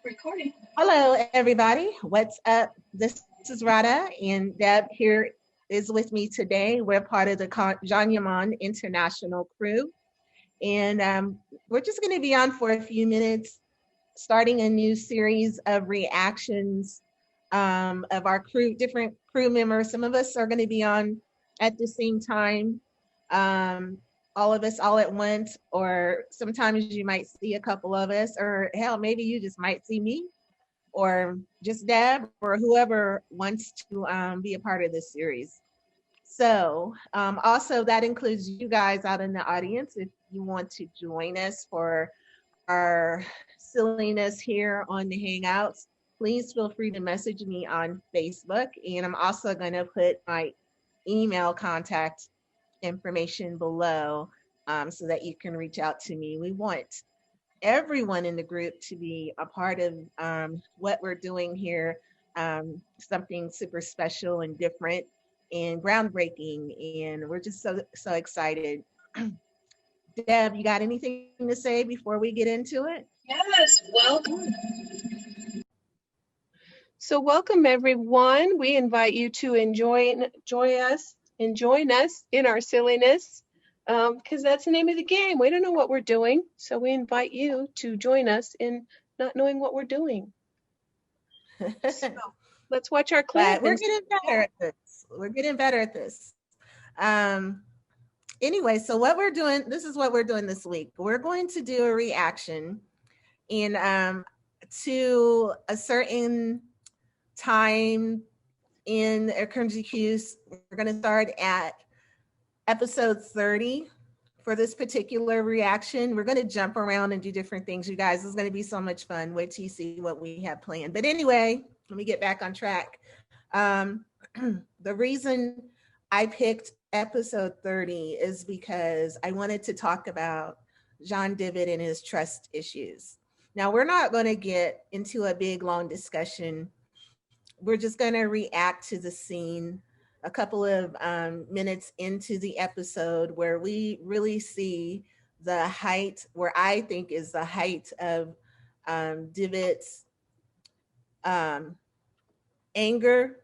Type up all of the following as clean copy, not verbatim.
Recording. Hello, everybody. What's up? This is Rada, and Deb here is with me today. We're part of the Can Yaman International crew, and we're just going to be on for a few minutes, starting a new series of reactions of our crew, different crew members. Some of us are going to be on at the same time. All of us all at once, or sometimes you might see a couple of us, or hell, maybe you just might see me or just Deb or whoever wants to be a part of this series. So also that includes you guys out in the audience. If you want to join us for our silliness here on the Hangouts, please feel free to message me on Facebook. And I'm also going to put my email contact information below so that you can reach out to me. We want everyone in the group to be a part of what we're doing here, something super special and different and groundbreaking, and we're just so excited. Deb, you got anything to say before we get into it? Yes, welcome. So welcome everyone. We invite you to join us in our silliness, because that's the name of the game. We don't know what we're doing, so we invite you to join us in not knowing what we're doing. So let's watch our clip. We're getting better at this. We're getting better at this. Anyway, so what we're doing, this is what we're doing this week. We're going to do a reaction to a certain time in Erkensci Kus. We're going to start at episode 30 for this particular reaction. We're going to jump around and do different things, you guys. It's going to be so much fun. Wait till you see what we have planned. But anyway, let me get back on track. The reason I picked episode 30 is because I wanted to talk about Can Divit and his trust issues. Now, we're not going to get into a big, long discussion. We're just going to react to the scene a couple of minutes into the episode where we really see the height, where I think is the height of Divit's anger.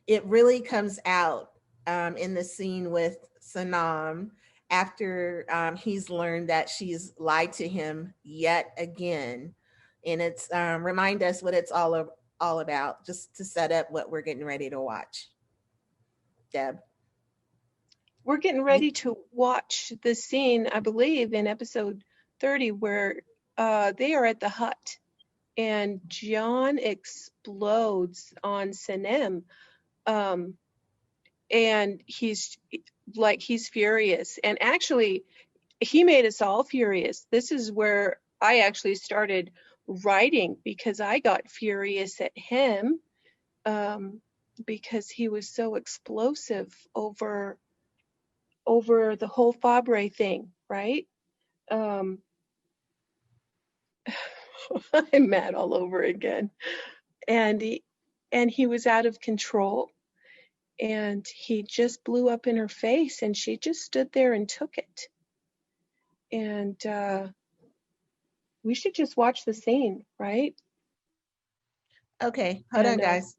It really comes out in the scene with Sanam after he's learned that she's lied to him yet again. And it's remind us what it's all about, just to set up what we're getting ready to watch. Deb. We're getting ready to watch the scene, I believe, in episode 30 where they are at the hut and John explodes on Sanem. And he's furious. And actually, he made us all furious. This is where I actually started writing, because I got furious at him because he was so explosive over the whole Fabre thing, right? I'm mad all over again. And he was out of control, and he just blew up in her face, and she just stood there and took it. And we should just watch the scene, right? Okay, hold on, guys.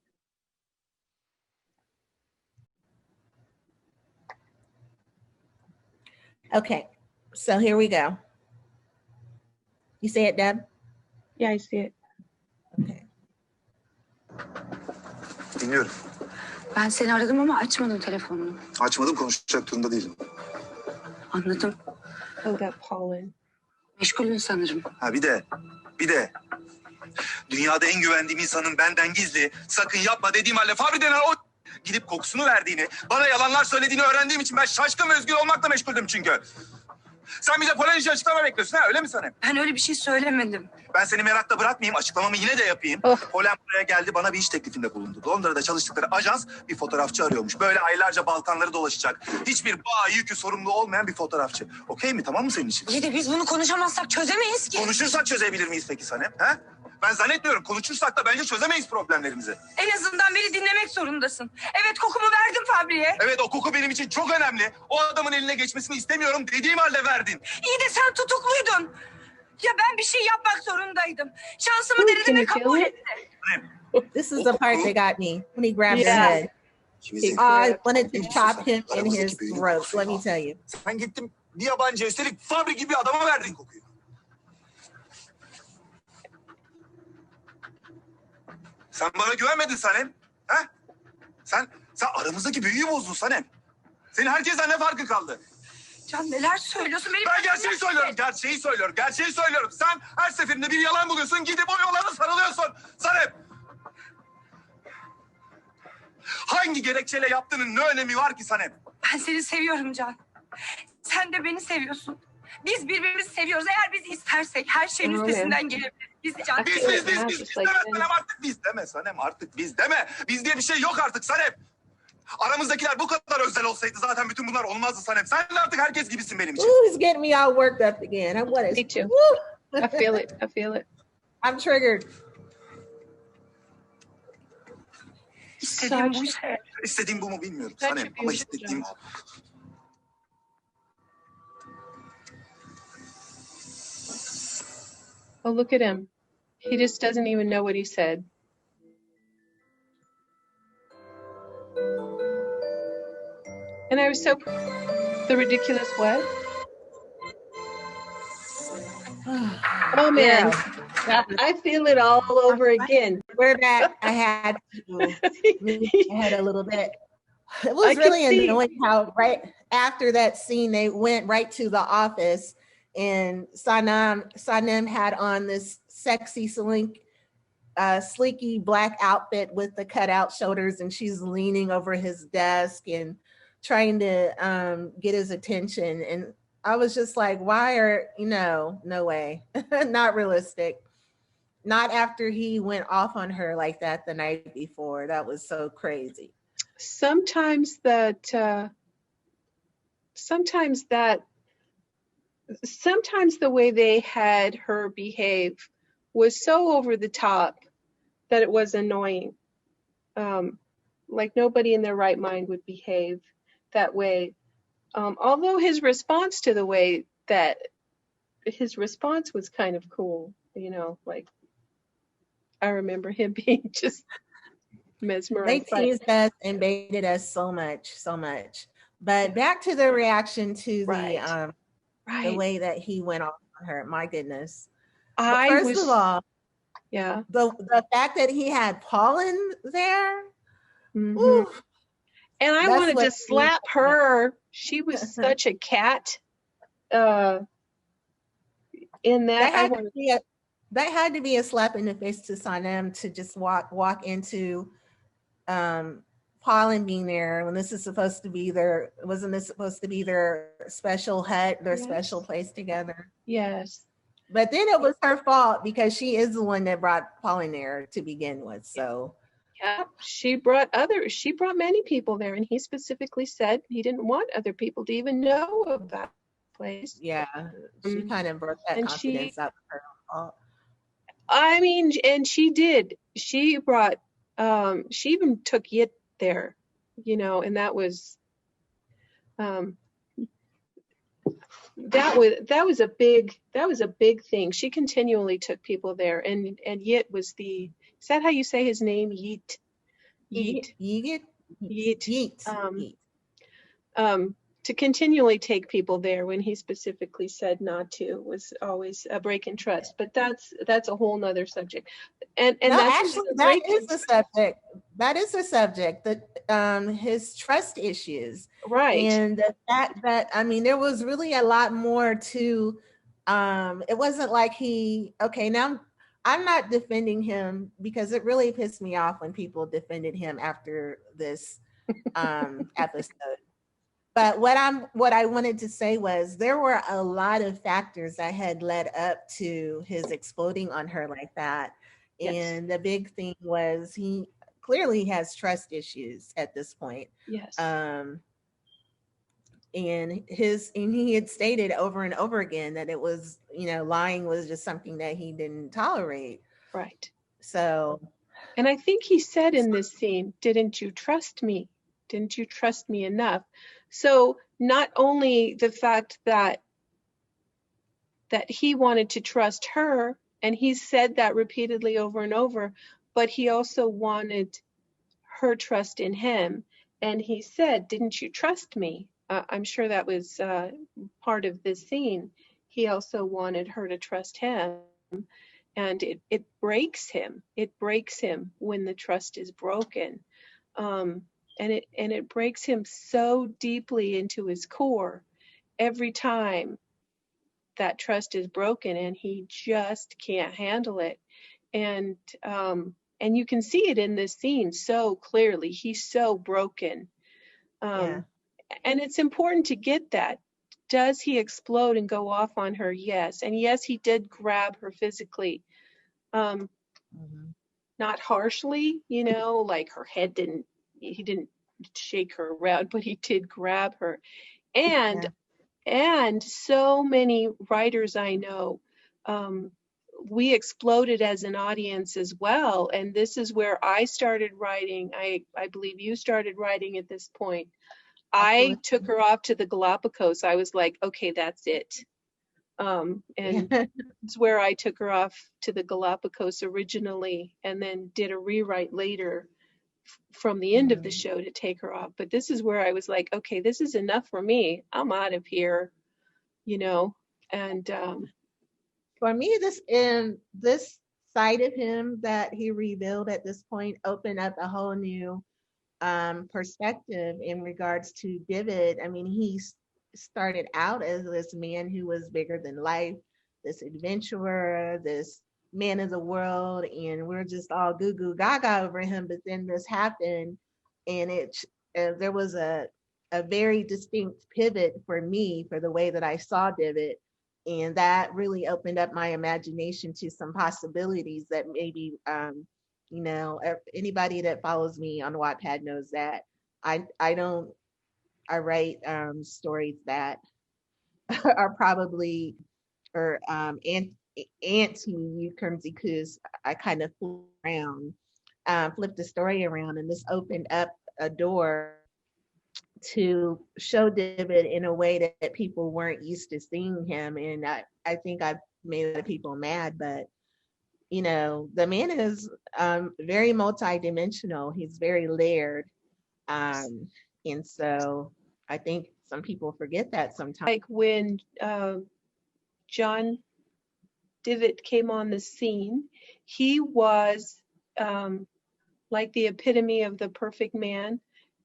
Okay, so here we go. You see it, Deb? Yeah, I see it. Okay. Dinliyorum. Ben seni aradım ama açmadın telefonunu. Açmadım, konuşacak durumda değilim. Anladım. Oh, that pollen. Meşgulün sanırım. Ha bir de. Dünyada en güvendiğim insanın benden gizli, sakın yapma dediğim halde Fabri denen o gidip kokusunu verdiğini, bana yalanlar söylediğini öğrendiğim için ben şaşkın ve özgür olmakla meşguldüm çünkü. Sen bize Polonyaca açıklama bekliyorsun ha, öyle mi Sanem? Ben öyle bir şey söylemedim. Ben seni merakla bırakmayayım, açıklamamı yine de yapayım. Polen buraya geldi, bana bir iş teklifinde bulundu. Londra'da çalıştıkları ajans bir fotoğrafçı arıyormuş. Böyle aylarca Balkanları dolaşacak. Hiçbir bağ yükü sorumlu olmayan bir fotoğrafçı. Okey mi, tamam mı senin için? İyi de biz bunu konuşamazsak çözemeyiz ki. Konuşursak çözebilir miyiz peki Sanem? Ha? Ben zannetmiyorum. Konuşursak da bence çözemeyiz problemlerimizi. En azından beni dinlemek zorundasın. Evet, kokumu verdim Fabri'ye. Evet, o koku benim için çok önemli. O adamın eline geçmesini istemiyorum dediğim halde verdin. İyi de sen tutukluydun. Ya ben bir şey yapmak zorundaydım. Şansımı denedim ve kabul etti. This is the part that got me when he grabbed her Yeah. head. İkimizin. I wanted to En chop him in aramızdaki his büyünün throat. kokusuydu Let me o. tell you. Sen gittin bir yabancı, üstelik fabrik gibi adama verdin kokuyu. Sen bana güvenmedin Sanem. Ha? Sen aramızdaki büyüyü bozdun Sanem. Senin herkesten ne farkı kaldı? Can neler söylüyorsun? Benim Ben gerçeği söylüyorum, gerçeği söylüyorum. Sen her seferinde bir yalan buluyorsun, gidip o yalana sarılıyorsun. Sanem! Hangi gerekçeyle yaptığının ne önemi var ki Sanem? Ben seni seviyorum Can. Sen de beni seviyorsun. Biz birbirimizi seviyoruz. Eğer biz istersek her şeyin Öyle. üstesinden gelebiliriz. Biz Can. Biz deme Sanem, artık biz deme Sanem, artık biz deme. Biz diye bir şey yok artık Sanem. Aramızdakiler bu kadar özel olsaydı zaten bütün bunlar olmazdı Sanem. Sen de artık herkes gibisin benim için. Ooh, he's getting me all worked up again. What is? Me too. Woo! I feel it. I feel it. I'm triggered. İstediğim bu Such- işte. İstediğim bu mu bilmiyorum Such Sanem, a ama beautiful istediğim job. Oh, look at him. He just doesn't even know what he said. And I was so the ridiculous what? Oh man, That was- I feel it all over again. We're back. I had a little bit. It I was could really see. annoying how right after that scene they went right to the office, and Sanem had on this sexy sleeky black outfit with the cutout shoulders, and she's leaning over his desk and trying to get his attention. And I was just like, why are no way, not realistic. Not after he went off on her like that the night before. That was so crazy. Sometimes the way they had her behave was so over the top that it was annoying. Like nobody in their right mind would behave that way. Although his response was kind of cool, like I remember him being just They mesmerized. teased us and baited us so much. But back to the reaction to the Right. way that he went off on her. My goodness. I First was, of all, yeah. the fact that he had pollen there. Mhm. Ooh, And I That's wanted what- to slap her. She was such a cat. In that, I wanted. that had to be a slap in the face to Sanem to just walk into pollen being there when this is supposed to be wasn't this supposed to be their special hut, their Yes. special place together? Yes. But then it was her fault because she is the one that brought pollen there to begin with. So Yeah. She brought many people there, and he specifically said he didn't want other people to even know about the place. yeah, she kind of broke that And confidence out of her own fault. I mean, and she did. She brought. She even took Yit there, and that was. That was a big thing. She continually took people there, and Yit was the. Is that how you say his name? Yeet. Yeet. Yeet. Yeet. Yeet. To continually take people there when he specifically said not to was always a break in trust. But that's a whole nother subject. And No, that's actually, that is the subject. That is the subject. That his trust issues. right. And the fact that, I mean, there was really a lot more to, it wasn't like now I'm not defending him because it really pissed me off when people defended him after this episode. But what I wanted to say was there were a lot of factors that had led up to his exploding on her like that. Yes. And the big thing was he clearly has trust issues at this point. Yes. And he had stated over and over again that it was, lying was just something that he didn't tolerate. Right. So, And I think he said in this scene, "Didn't you trust me? Didn't you trust me enough?" So not only the fact that that he wanted to trust her, and he said that repeatedly over and over, but he also wanted her trust in him. And he said, "Didn't you trust me?" I'm sure that was part of this scene. He also wanted her to trust him, and it breaks him. It breaks him when the trust is broken, and it breaks him so deeply into his core every time that trust is broken, and he just can't handle it. And you can see it in this scene so clearly. He's so broken. Yeah. And it's important to get that. Does he explode and go off on her? Yes. And yes, he did grab her physically. Not harshly, like her head he didn't shake her around, but he did grab her. And so many writers I know, we exploded as an audience as well. And this is where I started writing. I believe you started writing at this point. I took her off to the Galapagos. I was like, okay, that's it. And it's where I took her off to the Galapagos originally, and then did a rewrite later from the end of the show to take her off. But this is where I was like, okay, this is enough for me. I'm out of here, and for me, this side of him that he revealed at this point opened up a whole new perspective in regards to Divit. I mean, he started out as this man who was bigger than life, this adventurer, this man of the world, and we're just all goo goo gaga over him. But then this happened, and there was a very distinct pivot for me for the way that I saw Divit. And that really opened up my imagination to some possibilities that maybe, anybody that follows me on Wattpad knows that I write stories that are probably, or anti-Erkensci Kus. I kind of flipped the story around, and this opened up a door to show Divit in a way that people weren't used to seeing him. And I think I've made a lot of people mad, but the man is very multidimensional. He's very layered. And so I think some people forget that sometimes. Like when John Divit came on the scene, he was like the epitome of the perfect man.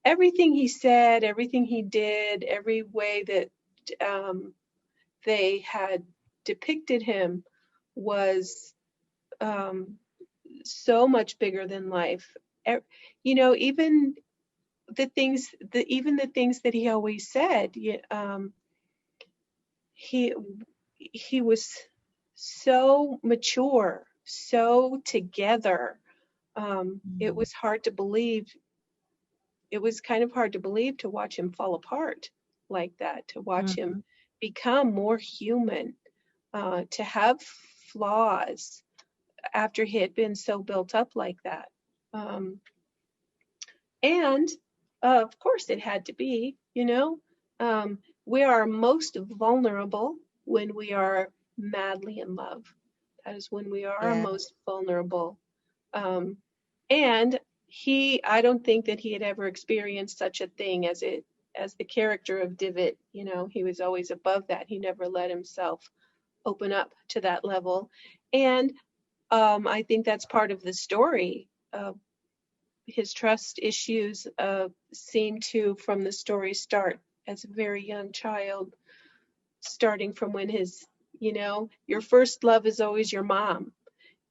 Everything he said, everything he did, every way that they had depicted him was so much bigger than life. Even the things that he always said. He was so mature, so together. It was hard to believe. It was kind of hard to believe to watch him fall apart like that, to watch him become more human, to have flaws after he had been so built up like that. And of course it had to be, we are most vulnerable when we are madly in love. That is when we are most vulnerable. And I don't think that he had ever experienced such a thing as the character of Divit. He was always above that. He never let himself open up to that level. And I think that's part of the story. His trust issues seem to, from the story, start as a very young child, starting from when your first love is always your mom.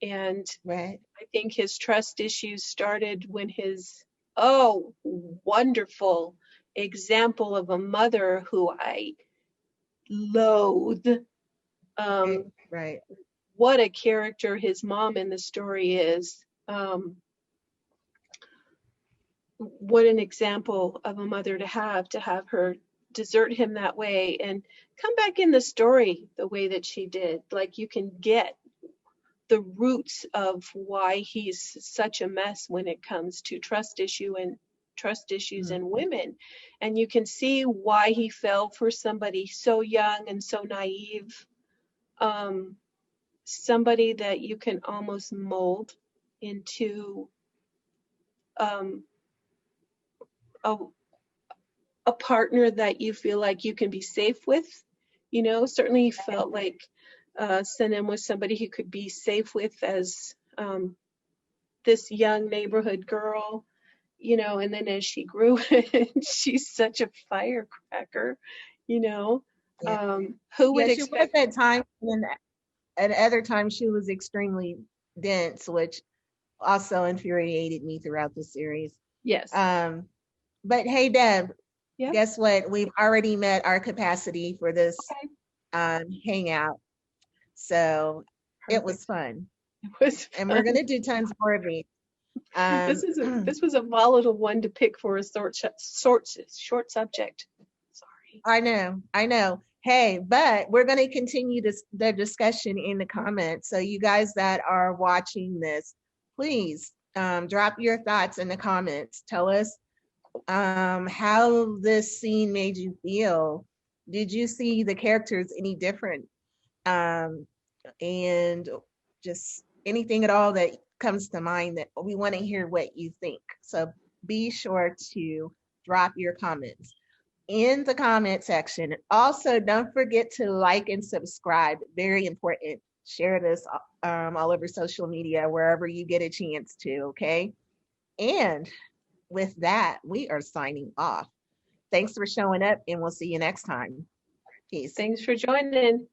And right. I think his trust issues started when his wonderful example of a mother who I loathe. Right. What a character his mom in the story is. What an example of a mother to have her desert him that way and come back in the story the way that she did. Like, you can get the roots of why he's such a mess when it comes to trust issues in women. And you can see why he fell for somebody so young and so naive. somebody that you can almost mold into a, a partner that you feel like you can be safe with. You know, certainly he felt like Sanem was somebody he could be safe with as this young neighborhood girl, you know, and then as she grew, she's such a firecracker, you know. Yeah. Who would Yeah, she was expect? at times, and at other times she was extremely dense, which also infuriated me throughout the series. Yes. But hey, Deb, Yeah. guess what? We've already met our capacity for this Okay. hangout. So it was Perfect. fun. It was And we're fun. going to do tons more of these. This was a volatile one to pick for a short subject. Sorry. I know. Hey, but we're going to continue the discussion in the comments. So you guys that are watching this, please drop your thoughts in the comments. Tell us how this scene made you feel. Did you see the characters any different? And just anything at all that comes to mind, that we want to hear what you think. So be sure to drop your comments in the comment section. Also, don't forget to like and subscribe. Very important. Share this all over social media, wherever you get a chance to, okay? And with that, we are signing off. Thanks for showing up, and we'll see you next time. Peace. Thanks for joining.